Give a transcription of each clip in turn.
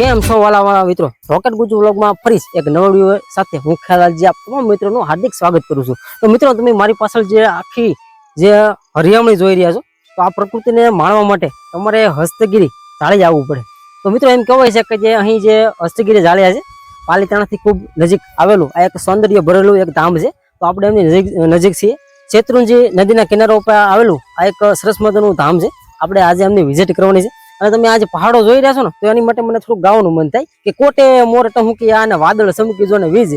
કેમ છો વાલા મિત્રો? રોકેટ ગુજુ વ્લોગમાં ફરી એક નવો વિડિયો સાથે હું ખ્યાલાલજી આપ તમામ મિત્રોનું હાર્દિક સ્વાગત કરું છું। તો મિત્રો તમે મારી પાછળ જે આખી જે હરિયામણી જોઈ રહ્યા છો, તો આ પ્રકૃતિને માણવા માટે તમારે હસ્તગીરી જાળી આવવું પડે। તો મિત્રો એમ કહેવાય છે કે જે અહીં જે હસ્તગીરી જાળિયા છે પાલિતાણાથી ખૂબ નજીક આવેલું આ એક સૌંદર્ય ભરેલું એક ધામ છે। તો આપણે એમની નજીક છીએ। શેત્રુંજી નદીના કિનારા ઉપર આવેલું આ એક સરસ મજાનું ધામ છે। આપણે આજે એમની વિઝિટ કરવાની છે। અને તમે આજે પહાડો જોઈ રહ્યા છો ને, તો એની માટે મને થોડું ગાવાનું મન થાય કે કોટે મોર ટહુકી આને વાદળ સમકી જો ને વીજ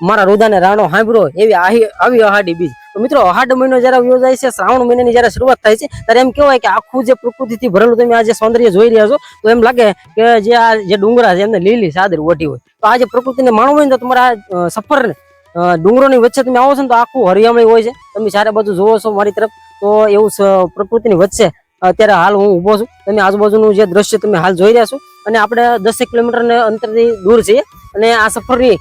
મારા રુદાને રાણો હાંભળો એવી આવી અહાડી બીજ। તો મિત્રો અહાડ મહિનો જયારે વ્યો જાય છે, શ્રાવણ મહિનાની જયારે શરૂઆત થાય છે, ત્યારે એમ કહેવાય કે આખું જે પ્રકૃતિથી ભરેલું તમે આજે સૌંદર્ય જોઈ રહ્યા છો, તો એમ લાગે કે જે આ જે ડુંગરા છે એમને લીલી ચાદર ઓઢી હોય। તો આજે પ્રકૃતિને માણવું હોય ને, તો તમારા સફર ડુંગરોની વચ્ચે તમે આવો છો ને, તો આખું હરિયામણી હોય છે। તમે ચારે બાજુ જોવો છો મારી તરફ, તો એવું પ્રકૃતિની વચ્ચે અત્યારે હાલ હું ઊભો છું। તમે આજુબાજુનું જે દ્રશ્ય તમે હાલ જોઈ રહ્યા છો, અને આપણે 10 કિલોમીટર અંતરથી દૂર છીએ, અને આ સફરની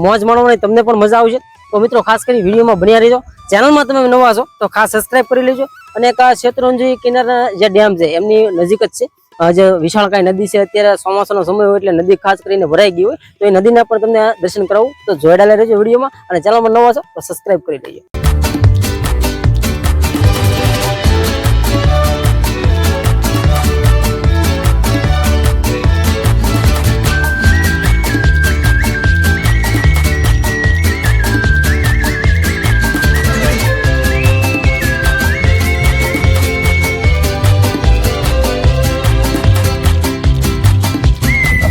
મોજ માણવાની તમને પણ મજા આવશે। તો મિત્રો ખાસ કરી વિડીયોમાં બન્યા રહેજો। ચેનલમાં તમે નવા છો તો ખાસ સબસ્ક્રાઇબ કરી લેજો। અને એક શેત્રુંજી કિનારા જે ડેમ છે એમની નજીક જ છે જે વિશાળકાય નદી છે। અત્યારે ચોમાસાનો સમય હોય એટલે નદી ખાસ કરીને ભરાઈ ગઈ હોય, તો એ નદીના પણ તમને દર્શન કરાવું। તો જોડાયેલા રહેજો વિડીયોમાં, અને ચેનલમાં નવા છો તો સબસ્ક્રાઇબ કરી લેજો।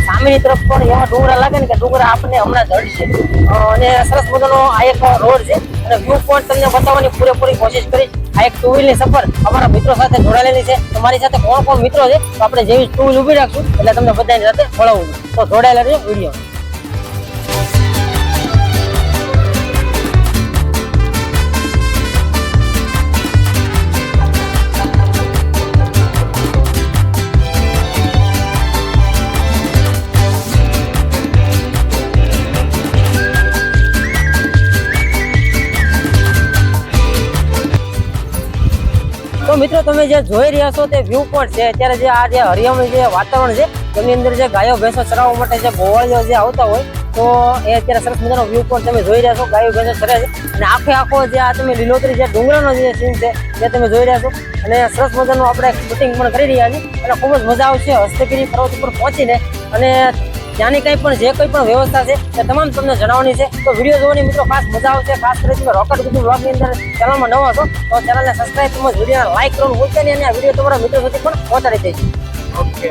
સામેની તરફ પણ એવા ડુંગરા લાગે ને કે ડુંગરા આપણને હમણાં જડશે। અને સરસ મજાનો આ એક રોડ છે, અને વ્યૂ પોઈન્ટ તમને બતાવવાની પૂરેપૂરી કોશિશ કરીશ। આ એક ટુ વ્હીલની સફર અમારા મિત્રો સાથે જોડાયેલી છે। તમારી સાથે કોણ કોણ મિત્રો છે, તો આપણે જેવી ટુ વ્હીલ ઉભી રાખશું એટલે તમને બધાની સાથે મળવું। તો જોડાયેલા રહેજો વિડીયો। તો મિત્રો તમે જે જોઈ રહ્યા છો તે વ્યૂ પોઈન્ટ છે। અત્યારે જે આ જે હરિયામણી જે વાતાવરણ છે, તેની અંદર જે ગાયો ભેંસો ચરાવવા માટે જે ગોવાળીઓ જે આવતા હોય, તો એ અત્યારે સરસ મજાનો વ્યૂ પોઈન્ટ તમે જોઈ રહ્યા છો। ગાયો ભેંસો ચરે છે, અને આખો જે આ તમે લીલોતરી જે ડુંગરાનો જે સીન છે તે તમે જોઈ રહ્યા છો। અને સરસ મજાનું આપણે શૂટિંગ પણ કરી રહ્યા છીએ, અને ખૂબ જ મજા આવશે હસ્તગીરી પર્વત ઉપર પહોંચીને। અને ત્યાંની કંઈ પણ જે કોઈ પણ વ્યવસ્થા છે તે તમામ તમને જણાવવાની છે। તો વિડીયો જોવાની મિત્રો ખાસ મજા આવશે। ખાસ કરીને તમે રોકેટ ગુજુ વ્લોગની અંદર ચેનલમાં નવા છો તો ચેનલને સબસ્ક્રાઇબ તેમજ વિડીયોને લાઈક કરવાનું ભૂલતા નહીં, અને આ વિડીયો તમારા મિત્રો સુધી પણ પહોંચાડી દેજો। ઓકે,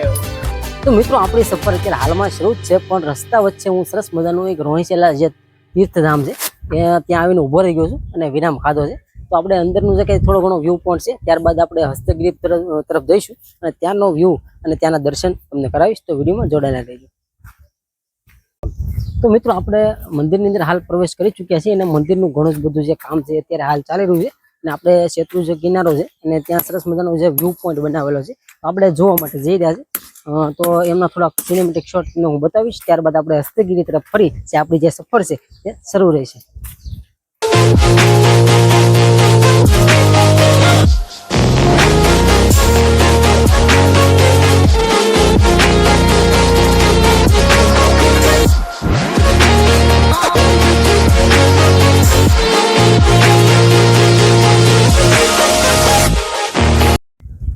તો મિત્રો આપણી સફર અત્યારે હાલમાં શરૂ જ છે, પણ રસ્તા વચ્ચે હું સરસ મજાનું એક રોહિશેલા જે તીર્થધામ છે ત્યાં આવીને ઊભો રહી ગયો છું અને વિરામ ખાધો છે। તો આપણે અંદરનું જે કંઈ થોડો ઘણો વ્યૂ પોઈન્ટ છે, ત્યારબાદ આપણે હસ્તગીરી તરફ જઈશું, અને ત્યાંનો વ્યૂ અને ત્યાંના દર્શન તમને કરાવીશ। તો વિડીયોમાં જોડાયેલા રહેજો। તો મિત્રો આપણે મંદિરની અંદર હાલ પ્રવેશ કરી ચૂક્યા છીએ, અને મંદિરનું ઘણું જ બધું જે કામ છે અત્યારે હાલ ચાલી રહ્યું છે। અને આપણે શેત્રુંજી કિનારો છે, અને ત્યાં સરસ મજાનો જે વ્યૂ પોઈન્ટ બનાવેલો છે, આપણે જોવા માટે જઈ રહ્યા છે। તો એમના થોડાક સિનેમેટિક શોટ હું બતાવીશ, ત્યારબાદ આપણે હસ્તગીરી તરફ ફરી જે આપણી જે સફર છે તે શરૂ રહેશે।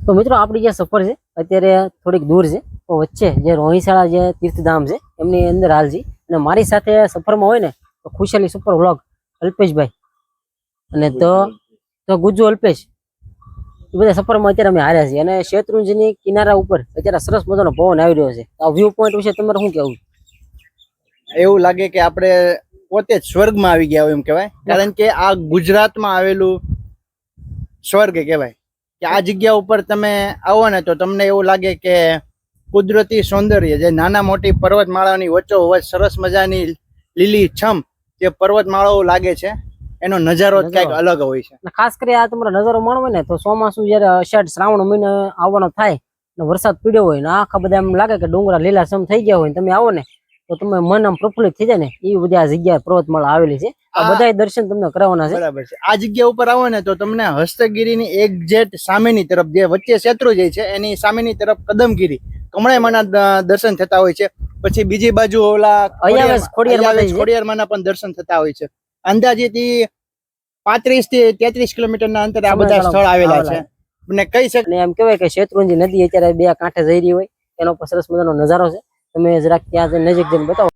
તો મિત્રો આપણી જે સફર છે અત્યારે થોડીક દૂર છે, તો વચ્ચે જે રોહિશાળા જે તીર્થધામ છે એમની અંદર હાલ છે। અને મારી સાથે સફરમાં હોય ને તો ખુશાલી સુપર વ્લોગ અલ્પેશભાઈ, અને તો ગુજ્જુ અલ્પેશ, એ બધા સફરમાં અત્યારે અમે હાર્યા છીએ। અને શેત્રુંજીની કિનારા ઉપર અત્યારે સરસ મજાનો પવન આવી રહ્યો છે। આ વ્યૂ પોઈન્ટ વિશે તમારે શું કહેવું? એવું લાગે કે આપણે પોતે જ સ્વર્ગમાં આવી ગયા હોય એમ કહેવાય, કારણ કે આ ગુજરાતમાં આવેલું સ્વર્ગ કહેવાય। કે આ જગ્યા ઉપર તમે આવો ને તો તમને એવું લાગે કે કુદરતી સૌંદર્ય જે નાના મોટી પર્વતમાળાની વચ્ચોવચ્ચ સરસ મજાની લીલી છમ જે પર્વતમાળાઓ લાગે છે, એનો નજારો જ કંઈક અલગ હોય છે। ખાસ કરી આ તમારો નજારો માણવો ને, તો ચોમાસું જયારે અષાઢ શ્રાવણ મહિનો આવવાનો થાય ને વરસાદ પડ્યો હોય ને આખા બધા એમ લાગે કે ડુંગરા લીલાછમ થઈ ગયા હોય, તમે આવો ને તો તમે મન આમ પ્રફુલ્લિત થઈ જાય ને, એ બધી આ જગ્યાએ પર્વતમાળા આવેલી છે। આ બધા દર્શન તમને કરાવવાના છે। બરાબર છે। આ જગ્યા ઉપર આવો ને તો તમને હસ્તગીરીની એક્ઝેક્ટ સામેની તરફ જે વચ્ચે શેત્રુંજી છે એની સામેની તરફ કદમગીરી કમળાઈમાના દર્શન થતા હોય છે. પછી બીજી બાજુ ઓલા ખોડિયારમાંના પણ દર્શન થતા હોય છે. અંદાજિત 35 થી 33 કિલોમીટરના અંતરે આ બધા સ્થળ આવેલા છે. અને કહી શકાય અને એમ કહેવાય કે શેત્રુંજી નદી અત્યારે બે કાંઠે જઈ રહી હોય એનો પણ સરસ મજાનો નજારો છે. તમે જરાક ત્યાં નજીક જઈને બતાવો.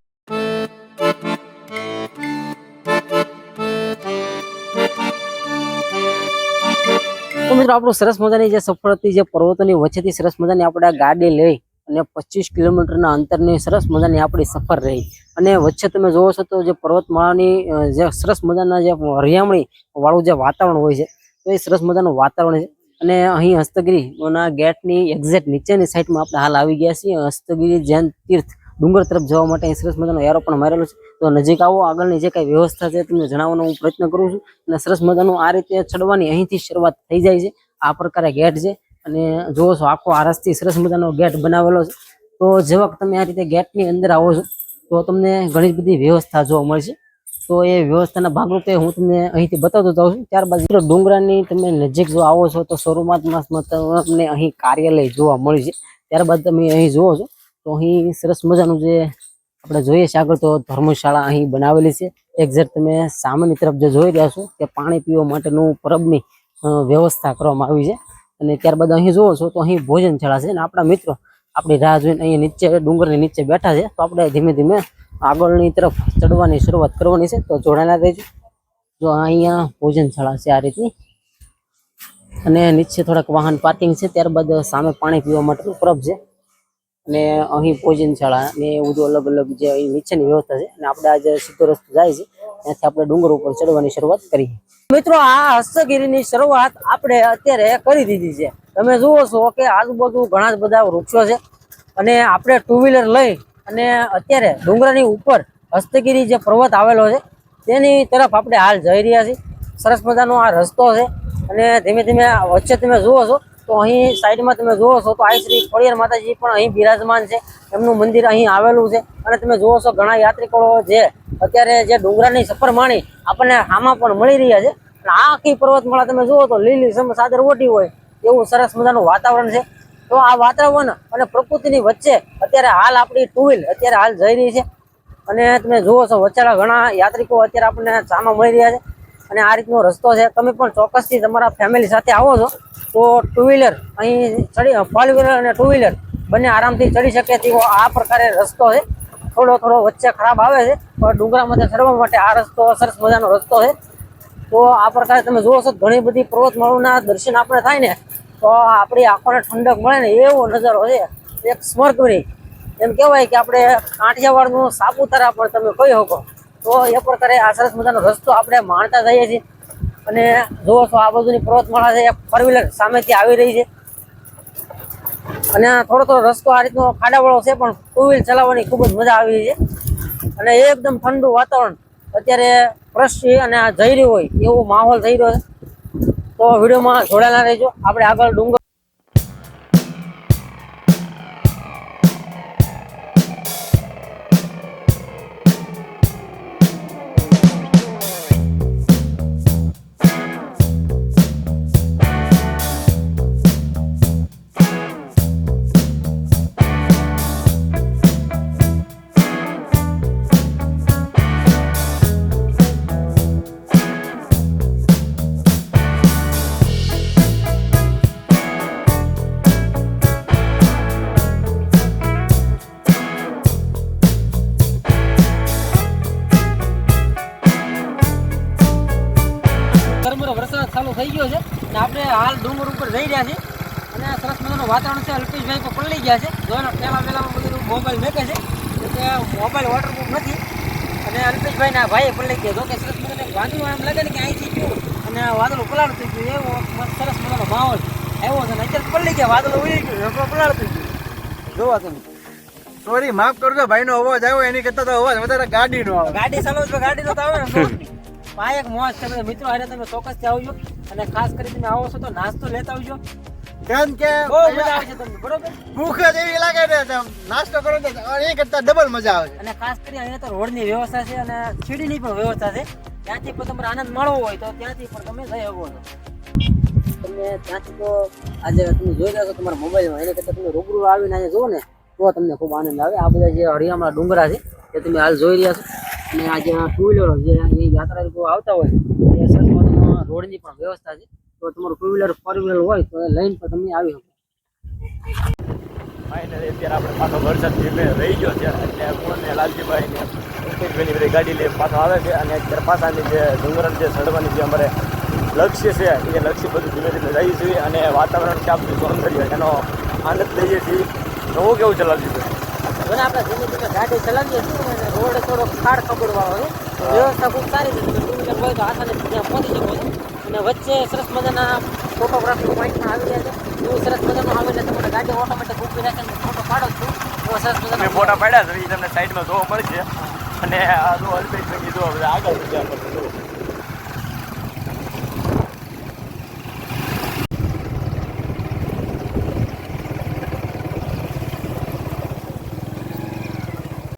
તો મિત્રો આપણું સરસ મજાની જે સફળ હતી, જે પર્વતોની વચ્ચેથી સરસ મજાની આપણે ગાડી લઈ અને 25 કિલોમીટરના અંતરની સરસ મજાની આપણી સફર રહી. અને વચ્ચે તમે જોવો છો તો જે પર્વતમાળાની જે સરસ મજાના જે હરિયામણી વાળું જે વાતાવરણ હોય છે તો એ સરસ મજાનું વાતાવરણ છે. અને અહીં હસ્તગીરીના ગેટની એક્ઝેક્ટ નીચેની સાઈડમાં આપણે હાલ આવી ગયા છીએ. હસ્તગીરી જૈન તીર્થ ડુંગર તરફ જવા માટે અહીં સરસ મજાનો એરો પણ મારેલો છે. તો નજીક આવો, આગળની જે કઈ વ્યવસ્થા છે તમને જણાવવાનો હું પ્રયત્ન કરું છું. અને સરસ મજાનું આ રીતે ચડવાની અહીંથી શરૂઆત થઈ જાય છે. આ પ્રકારે ગેટ છે અને જોવો છો આખો આ રસ્તી સરસ મજાનો ગેટ બનાવેલો છે. તો જેવા તમે આ રીતે ગેટની અંદર આવો છો તો તમને ઘણી બધી વ્યવસ્થા જોવા મળશે. તો એ વ્યવસ્થાના ભાગરૂપે હું તમને અહીંથી બતાવતો જાઉં છું. ત્યારબાદ ડુંગરાની તમે નજીક જો આવો છો તો શરૂઆતમાં તમને અહીં કાર્યાલય જોવા મળે છે. ત્યારબાદ તમે અહીં જુઓ છો તો અહીં સરસ મજાનું જે આપણે જોઈએ છે આગળ તો ધર્મશાળા અહીં બનાવેલી છે. એક્ઝેક્ટ તમે સામેની તરફ જે જોઈ રહ્યા છો કે પાણી પીવા માટેનું પરબની વ્યવસ્થા કરવામાં આવી છે. અને ત્યારબાદ અહીં જુઓ છો તો અહીં ભોજનશાળા છે. અને આપણા મિત્રો આપણી રાહ જોઈને અહીં નીચે ડુંગરની નીચે બેઠા છે. તો આપણે ધીમે ધીમે આગળની તરફ ચડવાની શરૂઆત કરવાની છે. તો જોડાયેલા રહેજો. જો અહીંયા ભોજનશાળા છે આ રીતની, અને નીચે થોડાક વાહન પાર્કિંગ છે. ત્યારબાદ સામે પાણી પીવા માટેનું પરબ છે અને અહીં ભોજનશાળા ને એવું બધું અલગ અલગ જે અહીં નીચેની વ્યવસ્થા છે. અને આપણે આજે સીધો રસ્તો જાય છે ત્યાંથી આપણે ડુંગર ઉપર ચડવાની શરૂઆત કરીએ. મિત્રો આ હસ્તગીરીની શરૂઆત આપણે અત્યારે કરી દીધી છે. તમે જુઓ છો કે આજુબાજુ ઘણા જ બધા વૃક્ષો છે અને આપણે 2 વ્હીલર લઈ અને અત્યારે ડુંગરની ઉપર હસ્તગીરી જે પર્વત આવેલો છે તેની તરફ આપણે હાલ જઈ રહ્યા છીએ. સરસ મજાનો આ રસ્તો છે અને ધીમે ધીમે વચ્ચે તમે જુઓ છો તો અહીં સાઈડમાં તમે જુઓ છો તો આ શ્રી ખોડિયાર માતાજી પણ અહીં બિરાજમાન છે. એમનું મંદિર અહીં આવેલું છે. અને તમે જુઓ છો ઘણા યાત્રિકો જે અત્યારે જે ડુંગરાની સફર માણી આપણને આમાં પણ મળી રહ્યા છે. અને આ આખી પર્વતમાળા તમે જુઓ તો લીલી ચાદર ઓટી હોય એવું સરસ મજાનું વાતાવરણ છે. તો આ વાતાવરણ અને પ્રકૃતિની વચ્ચે અત્યારે હાલ આપણી 2 વ્હીલ અત્યારે હાલ જઈ રહી છે. અને તમે જુઓ છો વચ્ચેના ઘણા યાત્રિકો અત્યારે આપણને સામા મળી રહ્યા છે. અને આ રીતનો રસ્તો છે. તમે પણ ચોક્કસથી તમારા ફેમિલી સાથે આવો છો તો 2 વ્હીલર અહીં ચડી 4 વ્હીલર અને 2 વ્હીલર બંને આરામથી ચડી શકે તેવો આ પ્રકારે રસ્તો છે. થોડો વચ્ચે ખરાબ આવે છે પણ ડુંગરામાંથી ચડવા માટે આ રસ્તો સરસ મજાનો રસ્તો છે. તો આ પ્રકારે તમે જુઓ છો ઘણી બધી પર્વતમાળાના દર્શન આપણે થાય ને તો આપણી આંખોને ઠંડક મળે ને એવો નજારો છે. એક સ્મર્ગની એમ કહેવાય કે આપણે કાંઠિયાવાડનું સાપુતારા પણ તમે કહી શકો. તો એ પ્રકારે આ સરસ મજાનો રસ્તો આપણે માણતા જઈએ છીએ. અને જુઓ છો આ બાજુની પર્વતમાળા છે, 4 વ્હીલર સામેથી આવી રહી છે. અને થોડો રસ્તો આ રીતનો ખાડાવાળો છે પણ 2 વ્હીલ ચલાવવાની ખૂબ જ મજા આવી છે. અને એકદમ ઠંડુ વાતાવરણ અત્યારે ફ્રેશ અને જઈ રહ્યું હોય એવો માહોલ થઈ રહ્યો છે. તો વિડીયોમાં જોડાયેલા રહેજો. આપણે આગળ ડુંગર વરસાદ ચાલુ થઈ ગયો છે અને આપણે હાલ ડુંગર ઉપર જઈ રહ્યા છીએ. અને સરસ મજાનું વાતાવરણ છે. અલ્પેશભાઈ પણ પલળી ગયા છે. જોઈને પહેલાં બધું મોબાઈલ મેકે છે કે મોબાઈલ વોટરપ્રૂફ નથી. અને અલ્પેશભાઈના ભાઈએ પલળી ગયા. જો કે સરસ મજાનું વાંધો એમ લાગે ને કે અહીંથી ગયું અને વાદળું પલાળ થઈ ગયું એવો સરસ મજાનો માહોલ આવ્યો છે. અને અત્યારે પલળી ગયા, વાદળું ઉડી ગયું, પલાળ થઈ ગયું. જોવા તમે સોરી માફ કરજો, ભાઈનો અવાજ આવ્યો એની કરતા તો અવાજ વધારે ગાડીનો આવે. ગાડી ચાલો તો ગાડીનો તો આવે ને. આ એક મોજ છે. મિત્રો હારે તમે ચોક્કસથી આવજો. અને ખાસ કરી તમે આવો છો તો નાસ્તો લેતા આવજો. કારણ કે બહુ મજા આવે છે તમને, બરોબર? ભૂખ જ એવી લાગે ને નાસ્તો કરો તો એ કરતા ડબલ મજા આવે. અને ખાસ કરી અહીંયા તો રોડની વ્યવસ્થા છે અને સીડીની પણ વ્યવસ્થા છે. ત્યાંથી પણ તમારે આનંદ મળવો હોય તો ત્યાંથી પણ તમે જઈ શકો છો. તમને ત્યાંથી તો આજે તમે જોઈ રહ્યા છો તમારા મોબાઈલમાં, એને કરતાં તમે રૂબરૂ આવીને અહીંયા જુઓ ને તો તમને ખૂબ આનંદ આવે. આ બધા જે હરિયામણા ડુંગરા છે એ તમે હાલ જોઈ રહ્યા છો, અને આ જે ટુ વ્હીલરો જે અહીં યાત્રાળુઓ આવતા હોય એ સરસ મજાનો રોડની પણ વ્યવસ્થા છે. તો તમારું ટુ વ્હીલર ફોર વ્હીલર હોય તો એ લઈને પણ તમે આવી શકો. ફાઇનલી અત્યારે આપણે પાછો વરસાદ ધીમે રહી ગયો છે એટલે કોને લાલજીભાઈ ને ઉમેશભાઈની બધી ગાડી લઈને પાછો આવે છે. અને અત્યારે પાછાની જે ડુંગર જે ચડવાની જે અમારે લક્ષ્ય છે એ લક્ષ્ય બધું ધીમે ધીમે જઈએ છીએ અને વાતાવરણ છે આપણું સૌંદર્ય એનો આનંદ લઈએ છીએ. તો હું કેવું ચલાવતી હતું અને આપણે ધીમે ધીમે ગાડી ચલાવીએ છીએ અને રોડ થોડો ખાડ ખબરવાળો છે, વ્યવસ્થા ખૂબ સારી છે. તમે ટુ વ્હીલર હોય તો આસાને ત્યાં પહોંચી શકો છો. અને વચ્ચે સરસ મજાના ફોટોગ્રાફી પોઈન્ટમાં આવી રહ્યા છે. એવું સરસ મજાનું આવે એટલે તમારે ગાડી ઓટોમેટિક ઊભી રાખીને ફોટો પાડો છો એવો સરસ મજાના ફોટા પાડ્યા છે એ તમને સાઈડમાં જોવા મળશે. અને આ જો અલ્પેશભાઈ જો બધા આગળ વિચાર કરતો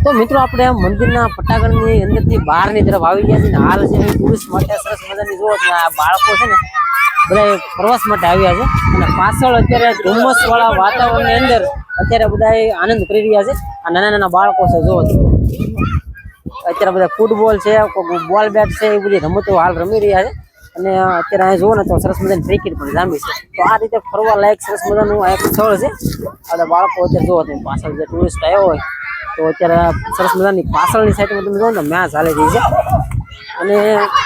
તો મિત્રો આપણે મંદિરના પટાંગણની અંદરથી બહારની તરફ આવી ગયા છીએ. હાલ છે ટુરિસ્ટ માટે સરસ મજાની જુઓ છો આ બાળકો છે ને બધા પ્રવાસ માટે આવ્યા છે. અને પાછળ અત્યારે ધુમ્મસ વાળા વાતાવરણની અંદર અત્યારે બધા આનંદ કરી રહ્યા છે. આ નાના નાના બાળકો છે જુઓ છો, અત્યારે બધા ફૂટબોલ છે, બોલ બેટ છે, એ બધી રમતો હાલ રમી રહ્યા છે. અને અત્યારે અહીંયા જુઓ ને તો સરસ મજાની ક્રિકેટ પણ જામી છે. તો આ રીતે ફરવા લાયક સરસ મજાનું આ એક સ્થળ છે. આ બાળકો અત્યારે જુઓ તમે પાછળ જે ટુરિસ્ટ આવ્યો હોય તો અત્યારે સરસ મજાની પાછળની સાઈડમાં તમે જો ને મેચ ચાલી રહી છે. અને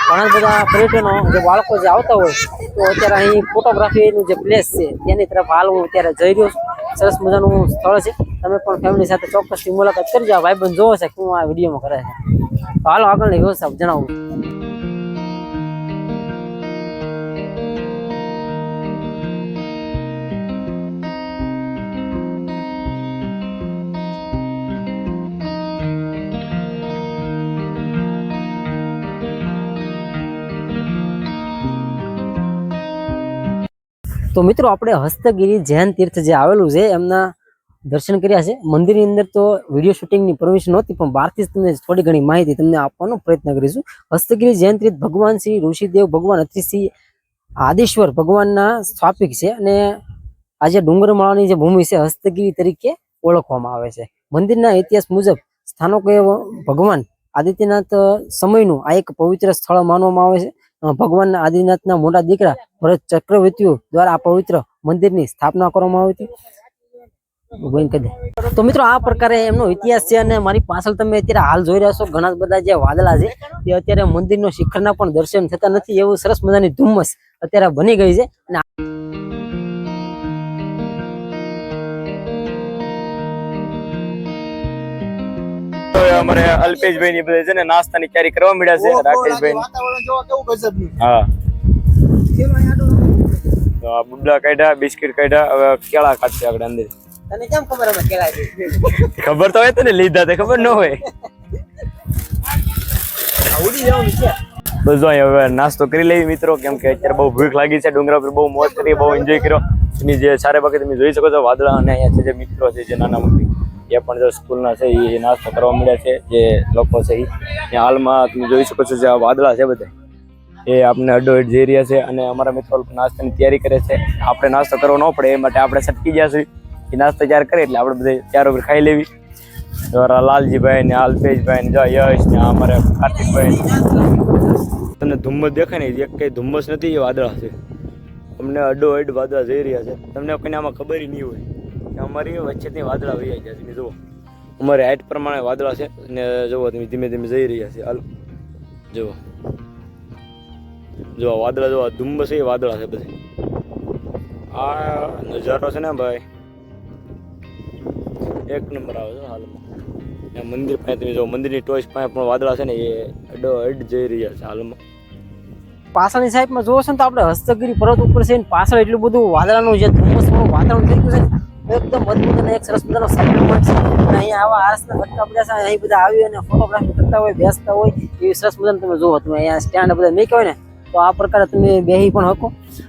ઘણા બધા પર્યટનો જે બાળકો જે આવતા હોય તો અત્યારે અહીં ફોટોગ્રાફીનું જે પ્લેસ છે તેની તરફ હાલ હું અત્યારે જઈ રહ્યો છું. સરસ મજાનું સ્થળ છે, તમે પણ ફેમિલી સાથે ચોક્કસથી મુલાકાત કરજો. આ ભાઈબંધ જોવો છે શું આ વિડીયોમાં કરે છે. તો હાલો આગળની વ્યવસ્થા જણાવું. તો મિત્રો આપણે હસ્તગીરી જૈન તીર્થ જે આવેલું છે એમના દર્શન કર્યા છે. મંદિરની અંદર તો વિડીયો શૂટિંગની પરમિશન નહોતી, પણ બહારથી જ તમને થોડી ઘણી માહિતી તમને આપવાનો પ્રયત્ન કરીશું. હસ્તગીરી જૈન તીર્થ ભગવાન શ્રી ઋષિદેવ ભગવાન અતિશ્રી આદિશ્વર ભગવાનના સ્થાપિક છે. અને આ જે ડુંગરમાળાની જે ભૂમિ છે હસ્તગીરી તરીકે ઓળખવામાં આવે છે. મંદિરના ઇતિહાસ મુજબ સ્થાનકો ભગવાન આદિત્યનાથ સમયનું આ એક પવિત્ર સ્થળ માનવામાં આવે છે. ભગવાનના આદિનાથના મોટા દીકરા ભરત ચક્રવર્તીઓ દ્વારા આ પવિત્ર મંદિરની સ્થાપના કરવામાં આવી હતી. તો મિત્રો આ પ્રકારે એમનો ઇતિહાસ છે. અને મારી પાછળ તમે અત્યારે હાલ જોઈ રહ્યા છો ઘણા બધા જે વાદળા છે તે અત્યારે મંદિરનો શિખરના પણ દર્શન થતા નથી એવું સરસ મજાની ધુમ્મસ અત્યારે બની ગઈ છે. અને અમારે અલ્પેશભાઈ ની બધા છે ને નાસ્તાની તૈયારી કરવા મળ્યા છે. રાકેશભાઈ વાતાવરણ જોવા કેવું ગજબનું. હા તો આ બુબલા કાઢ્યા, બિસ્કિટ કાઢ્યા, હવે કેળા કાઢશે આગળ અંદર. તને કેમ ખબર અમે કેળા છે? ખબર તો હોય તો ને લીધા તે ખબર ન હોય. ઉડી જવાનું છે. બસ જો અહીં હવે નાસ્તો કરી લેવી મિત્રો, કેમ કે અત્યારે બહુ ભૂખ લાગી છે. ડુંગરા પર બહુ મોજ કરી, બહુ એન્જોય કર્યો. એની જે સારે બાકી તમે જોઈ શકો છો વાદળા, અને અહીંયા છે જે મિત્રો છે જે નાના મોટી એ પણ જો સ્કૂલના છે એ નાસ્તો કરવા મળ્યા છે. જે લોકો છે એ હાલમાં તમે જોઈ શકો છો જે આ વાદળા છે બધા એ આપણે અડોઅડ જઈ રહ્યા છે. અને અમારા મિત્રો નાસ્તાની તૈયારી કરે છે. આપણે નાસ્તો કરવો ન પડે એ માટે આપણે સટકી ગયા છીએ. એ નાસ્તો તૈયાર કરે એટલે આપણે બધા ત્યાર ઉપર ખાઈ લેવી. લાલજીભાઈ ને અલ્પેશભાઈ ને યશ ને અમારે કાર્તિકભાઈ. તમને ધુમ્મસ દેખાય ને એક કઈ ધુમ્મસ નથી, એ વાદળા છે. અમને અડોઅડ વાદળા જઈ રહ્યા છે. તમને કોઈને આમાં ખબર નહીં હોય કે અમારી વચ્ચેથી વાદળા વહી જાય છે. જુઓ અમારી હાઈટ પ્રમાણે વાદળા છે ને જુઓ તમે ધીમે ધીમે જઈ રહ્યા છે. હાલ જુઓ જો વાદળા, જો ધુમ્મસ એ વાદળા છે બધે. આ નજારો છે ને ભાઈ એક નંબર આવે છે હાલમાં. મંદિર પાસે તમે જો મંદિરની ટોચ પાસે પણ વાદળા છે ને એ અડોઅડ જઈ રહ્યા છે હાલમાં. પાછળની સાઈડમાં જોવો છો ને તો આપણે હસ્તગીરી પર્વત ઉપર છે, પાછળ એટલું બધું વાદળાનું જે ધુમ્મસ વાતાવરણ થઈ ગયું છે એકદમ અદભુત અને એક સરસ મજાનો સમય પણ છે. અને અહીંયા આવા આરસના ભટકા બધા છે, અહીં બધા આવી અને ફોટોગ્રાફી કરતા હોય, બેસતા હોય એવી સરસ મજાનું તમે જુઓ. તમે અહીંયા સ્ટેન્ડ બધા મેં હોય ને તો આ પ્રકારે તમે બેસી પણ શકો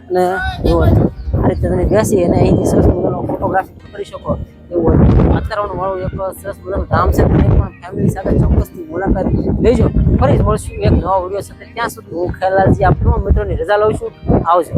અને જુઓ આ રીતે તમે બેસી અને અહીંથી સરસ મજાનો ફોટોગ્રાફી કરી શકો એવું વાતાવરણ વાળું એક સરસ મજાનું ધામ છે. તમે પણ ફેમિલી સાથે ચોક્કસથી મુલાકાત લેજો. ફરી મળશું એક નવા વિડીયો સાથે. ત્યાં સુધી હું ખેલાલજી આપ તમામ મિત્રોની રજા લઉં છું. આવજો.